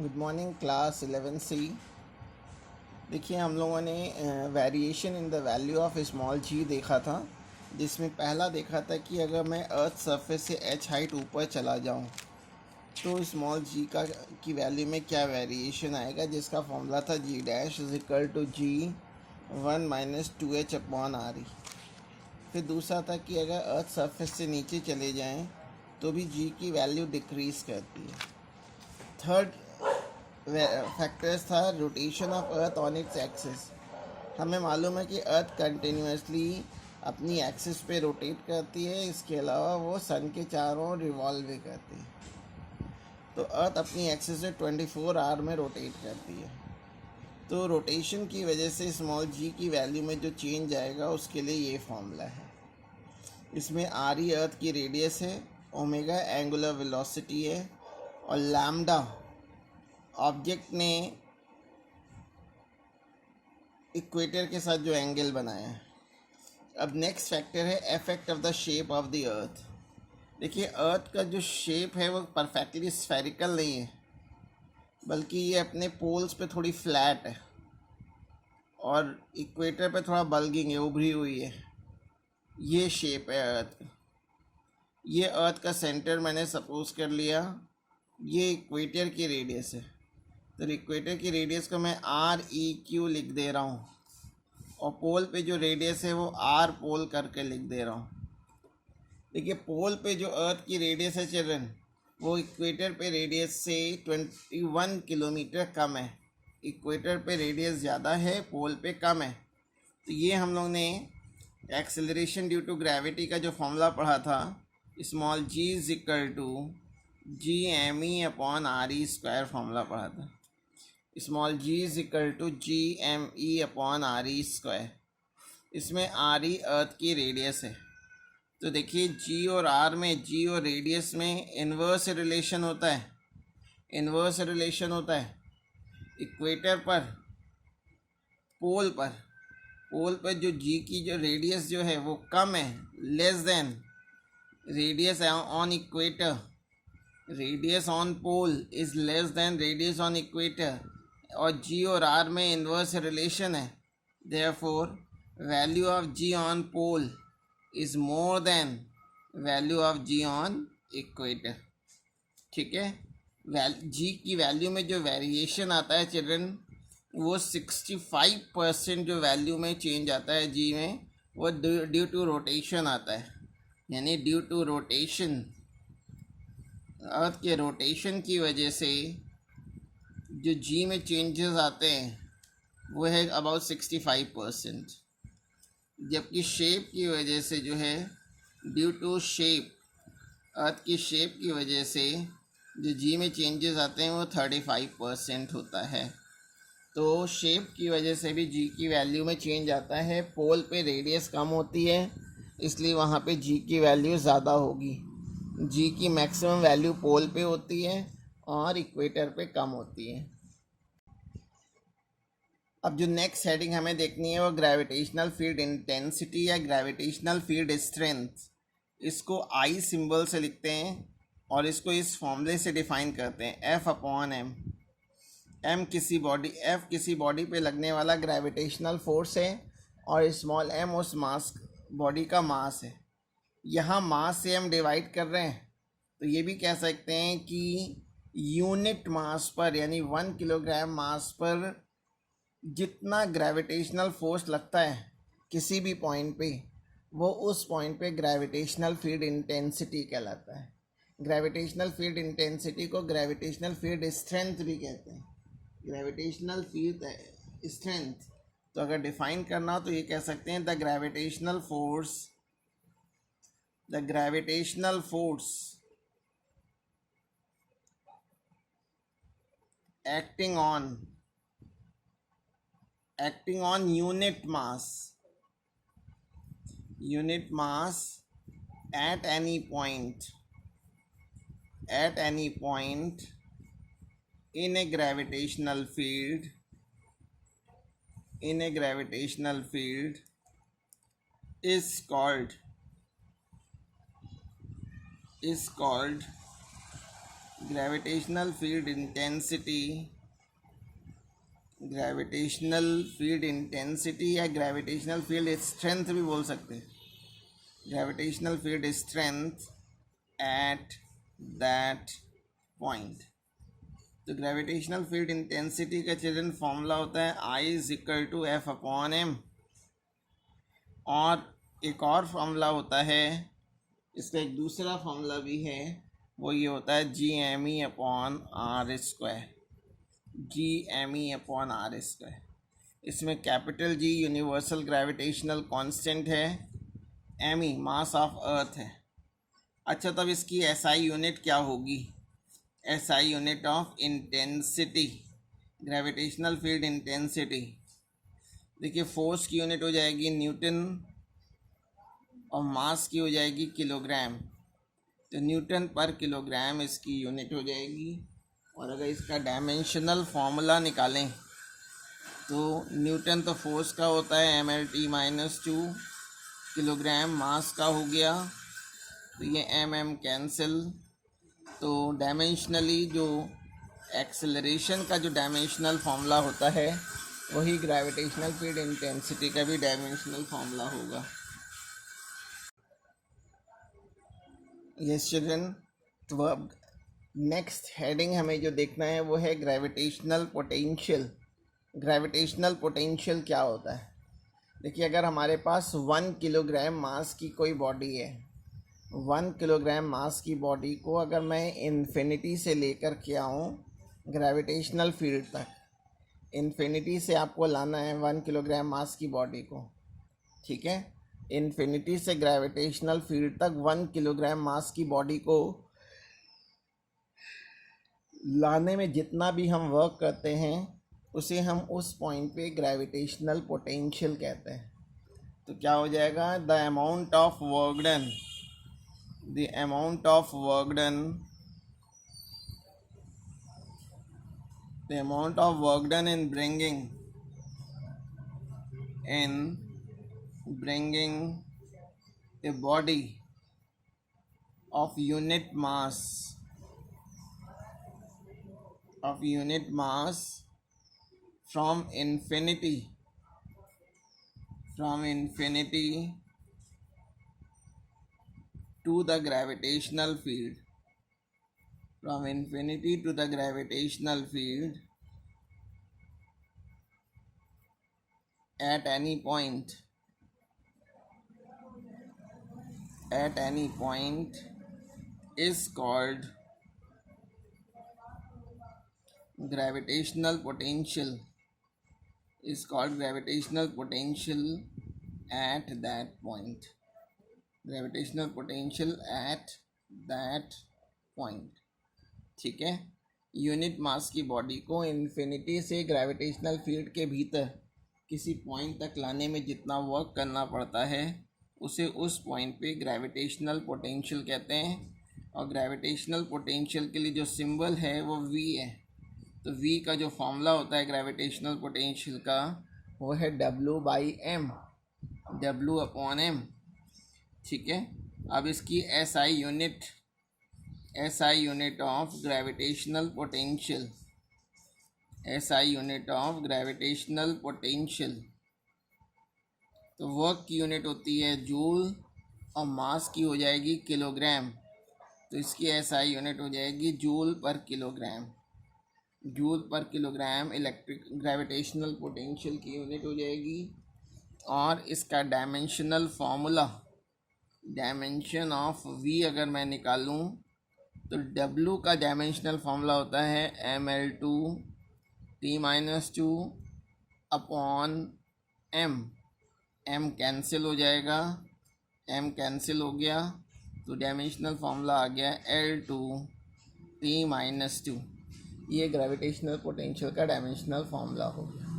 Good morning class 11C। देखिए हम लोगों ने variation in the value of small g देखा था, जिसमें पहला देखा था कि अगर मैं अर्थ सरफेस से h हाइट ऊपर चला जाऊं तो स्मॉल जी का की वैल्यू में क्या वेरिएशन आएगा, जिसका फॉर्मूला था g dash is equal to g 1-2h/r। फिर दूसरा था कि अगर अर्थ सरफेस से नीचे चले जाएं तो भी जी की वैल्यू डिक्रीज़ करती है। थर्ड फैक्टर्स था rotation of earth on its axis. हमें मालूम है कि अर्थ कंटिन्यूसली अपनी एक्सिस पे रोटेट करती है, इसके अलावा वो सन के चारों ओर रिवॉल्व भी करती है। तो अर्थ अपनी एक्सिस से 24 आवर में रोटेट करती है। तो रोटेशन की वजह से स्मॉल जी की वैल्यू में जो चेंज आएगा उसके लिए ये फॉर्मूला है। इसमें आर ई अर्थ की रेडियस है, ओमेगा एंगुलर वेलोसिटी है और लैम्डा ऑब्जेक्ट ने इक्वेटर के साथ जो एंगल बनाया है। अब नेक्स्ट फैक्टर है effect of the shape of the earth. देखिए अर्थ का जो शेप है वो परफेक्टली स्फेरिकल नहीं है, बल्कि ये अपने पोल्स पे थोड़ी फ्लैट है और इक्वेटर पे थोड़ा बल्गिंग है, उभरी हुई है। ये शेप है अर्थ का। ये अर्थ का सेंटर मैंने सपोज कर लिया, ये इक्वेटर की रेडियस है। तो इक्वेटर की रेडियस को मैं REQ लिख दे रहा हूँ और पोल पे जो रेडियस है वो R पोल करके लिख दे रहा हूँ। देखिए पोल पे जो अर्थ की रेडियस है चिल्ड्रन, वो इक्वेटर पे रेडियस से 21 किलोमीटर कम है। इक्वेटर पे रेडियस ज़्यादा है, पोल पे कम है। तो ये हम लोग ने एक्सेलरेशन ड्यू टू ग्रेविटी का जो फॉर्मूला पढ़ा था, small g is equal to GME/RE² formula पढ़ा था। Small g is equal to GME/RE²। इसमें RE अर्थ की रेडियस है। तो देखिए जी और आर में, जी और रेडियस में इन्वर्स रिलेशन होता है। इन्वर्स रिलेशन होता है इक्वेटर पर, पोल पर जो जी की जो रेडियस जो है वो कम है, less than radius on equator. Radius on pole is less than radius on equator और जी और आर में इन्वर्स रिलेशन है। Therefore value of g on pole is more than value of g on equator. ठीक है, जी की value में जो variation आता है चिल्ड्रन, वो 65% जो वैल्यू में चेंज आता है जी में, वो ड्यू टू रोटेशन आता है। यानी ड्यू टू रोटेशन, अर्थ के रोटेशन की वजह से जो जी में चेंजेस आते हैं वो है अबाउट 65%। जबकि शेप की वजह से जो है, ड्यू टू शेप, अर्थ की शेप की वजह से जो जी में चेंजेस आते हैं वो 35% होता है। तो शेप की वजह से भी जी की वैल्यू में चेंज आता है। पोल पे रेडियस कम होती है, इसलिए वहाँ पे जी की वैल्यू ज़्यादा होगी। जी की मैक्सिमम वैल्यू पोल पे होती है और इक्वेटर पे कम होती है। अब जो नेक्स्ट हेडिंग हमें देखनी है वो ग्रेविटेशनल फील्ड इंटेंसिटी या ग्रेविटेशनल फील्ड स्ट्रेंथ। इसको आई सिंबल से लिखते हैं और इसको इस फॉर्मूले से डिफाइन करते हैं, F/m। F किसी बॉडी पे लगने वाला ग्रेविटेशनल फोर्स है और स्मॉल m उस मास बॉडी का मास है। यहाँ मास से हम डिवाइड कर रहे हैं, तो ये भी कह सकते हैं कि यूनिट मास पर, यानी 1 किलोग्राम मास पर जितना ग्रेविटेशनल फोर्स लगता है किसी भी पॉइंट पे, वो उस पॉइंट पे ग्रेविटेशनल फील्ड इंटेंसिटी कहलाता है। ग्रेविटेशनल फील्ड इंटेंसिटी को ग्रेविटेशनल फील्ड स्ट्रेंथ भी कहते हैं। ग्रेविटेशनल फील्ड स्ट्रेंथ, तो अगर डिफाइन करना हो तो ये कह सकते हैं the gravitational force acting on unit mass at any point in a gravitational field is called gravitational field intensity या ग्रेविटेशनल फील्ड स्ट्रेंथ भी बोल सकते हैं. Gravitational field strength at that point. तो ग्रेविटेशनल फील्ड इंटेंसिटी का children formula होता है I=F/m. और एक और फॉर्मूला होता है, इसका एक दूसरा फॉर्मूला भी है, वो ये होता है GME/r². GME/r². इसमें capital G universal gravitational constant है, ME मास ऑफ अर्थ है. अच्छा, तब इसकी SI यूनिट क्या होगी? SI unit of intensity, gravitational field intensity. देखिए, फोर्स की यूनिट हो जाएगी न्यूटन और मास की हो जाएगी किलोग्राम. तो न्यूटन पर किलोग्राम इसकी यूनिट हो जाएगी. और अगर इसका डायमेंशनल फार्मूला निकालें तो न्यूटन तो फोर्स का होता है mLT-2, किलोग्राम मास का हो गया, तो ये mm कैंसिल. तो डायमेंशनली जो एक्सेलरेशन का जो डायमेंशनल फार्मूला होता है वही ग्रेविटेशनल फील्ड इंटेंसिटी का भी डायमेंशनल फार्मूला होगा. यस चिल्ड्रन, तो अब नेक्स्ट हेडिंग हमें जो देखना है वो है ग्रेविटेशनल पोटेंशियल. ग्रेविटेशनल पोटेंशियल क्या होता है? देखिए, अगर हमारे पास 1 किलोग्राम मास की कोई बॉडी है, 1 किलोग्राम मास की बॉडी को अगर मैं इन्फिनिटी से लेकर के आऊँ ग्रेविटेशनल फील्ड तक, इन्फिनिटी से आपको लाना है 1 किलोग्राम मास की बॉडी को, ठीक है. इन्फिनिटी से ग्रेविटेशनल फील्ड तक 1 किलोग्राम मास की बॉडी को लाने में जितना भी हम वर्क करते हैं उसे हम उस पॉइंट पे ग्रेविटेशनल पोटेंशियल कहते हैं. तो क्या हो जाएगा? The amount of work done in bringing a body of unit mass from infinity to the gravitational field, at any point is called gravitational potential. At that point. Gravitational potential at that point. ठीक है. Unit mass की body को infinity से gravitational field के भीतर किसी point तक लाने में जितना वर्क करना पड़ता है उसे उस पॉइंट पे ग्रेविटेशनल पोटेंशियल कहते हैं. और ग्रेविटेशनल पोटेंशियल के लिए जो सिंबल है वो V है. तो V का जो फॉर्मूला होता है ग्रेविटेशनल पोटेंशियल का वो है W/m. ठीक है. अब इसकी SI unit of gravitational potential. तो वर्क की यूनिट होती है जूल और मास की हो जाएगी किलोग्राम. तो इसकी SI यूनिट हो जाएगी जूल पर किलोग्राम. इलेक्ट्रिक ग्रेविटेशनल पोटेंशियल की यूनिट हो जाएगी. और इसका dimensional formula, dimension of V अगर मैं निकालूं तो W का डायमेंशनल फार्मूला होता है mL2T-2/m. m कैंसिल हो जाएगा, m कैंसिल हो गया, तो डायमेंशनल फार्मूला आ गया L2T-2. ये ग्रेविटेशनल पोटेंशियल का डायमेंशनल फार्मूला हो गया.